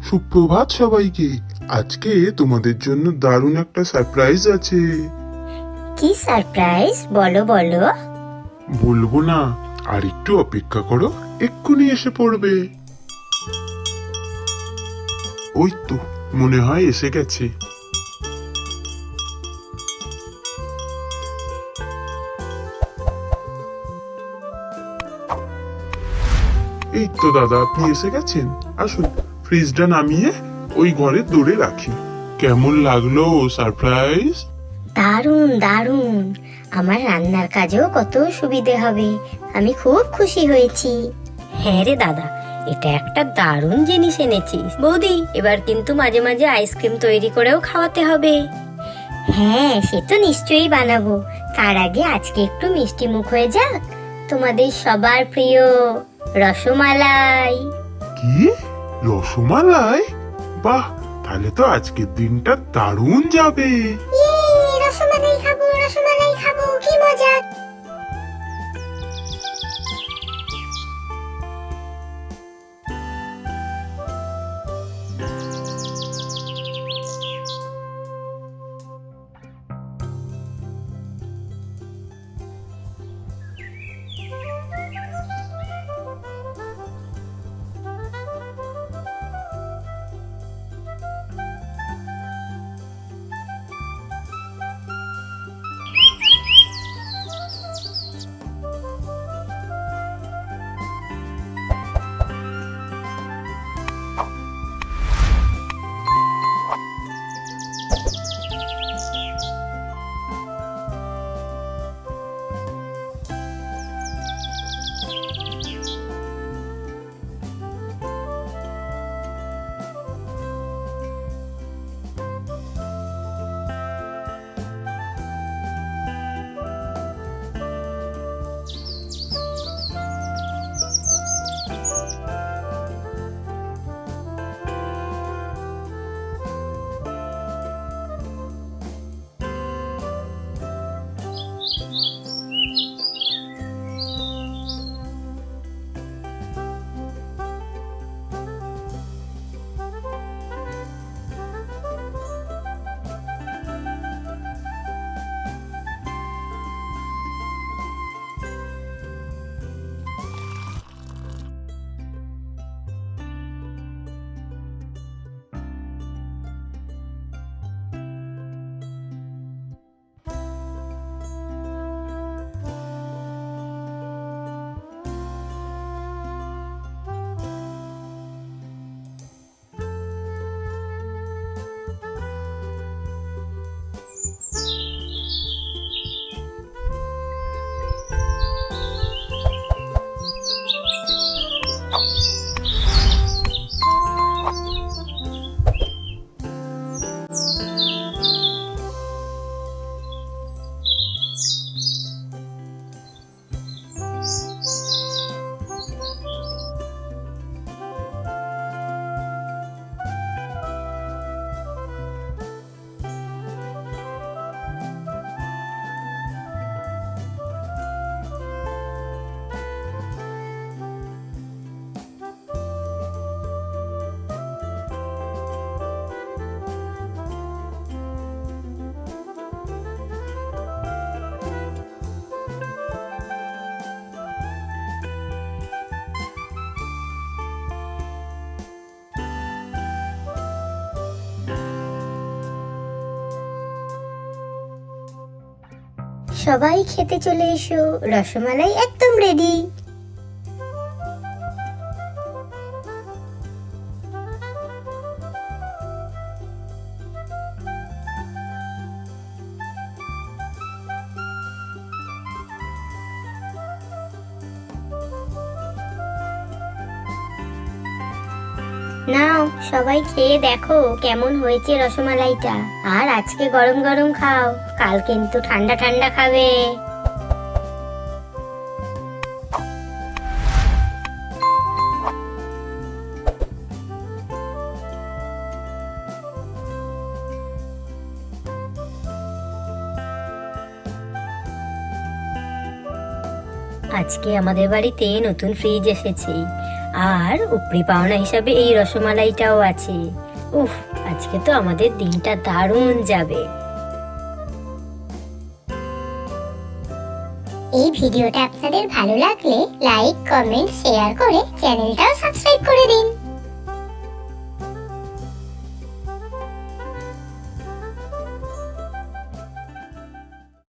সুপ্রভাত সবাইকে। আজকে তোমাদের জন্য দারুণ একটা সারপ্রাইজ আছে। কি সারপ্রাইজ? বলো বলো। বলবো না, আর একটু অপেক্ষা করো, এক্ষুনি এসে পড়বে। ওই তো, মনে হয় এসে গেছে। এই তো দাদা, আপনি এসে গেছেন। আসুন, ফ্রিজটা নামিয়ে ওই ঘরের দৌড়ে রাখি। কেমন লাগলো সারপ্রাইজ? দারুণ দারুণ। আমার রান্নার কাজেও কত সুবিধে হবে। আমি খুব খুশি হয়েছি। হ্যাঁ রে দাদা, এটা একটা দারুণ জিনিস এনেছিস। বৌদি, এবার কিন্তু মাঝে মাঝে আইসক্রিম তৈরি করেও খাওয়াতে হবে। হ্যাঁ, সে তো নিশ্চয়ই বানাবো। তার আগে আজকে একটু মিষ্টি মুখ হয়ে যাক। তোমাদের সবার প্রিয় রসমালাই। কি, রসমালাই? বাহ, তাহলে তো আজকের দিনটা দারুণ যাবে। রসমালাই খাবো, রসমালাই খাবো, কি মজা। সবাই খেতে চলে এসো, রসমালাই একদম রেডি। নাও, সবাই খেয়ে দেখো কেমন হয়েছে রসমালাইটা। আর আজকে গরম গরম খাও, কাল কিন্তু ঠান্ডা ঠান্ডা খাবে। আজকে আমাদের বাড়িতে নতুন ফ্রিজ এসেছে। আর উপরি পাওনা হিসাবে এই রসমালাইটাও আছে। উফ, আজকে তো আমাদের দিনটা দারুণ যাবে। এই ভিডিওটা আপনাদের ভালো লাগলে লাইক, কমেন্ট, শেয়ার করে চ্যানেলটাও সাবস্ক্রাইব করে দিন।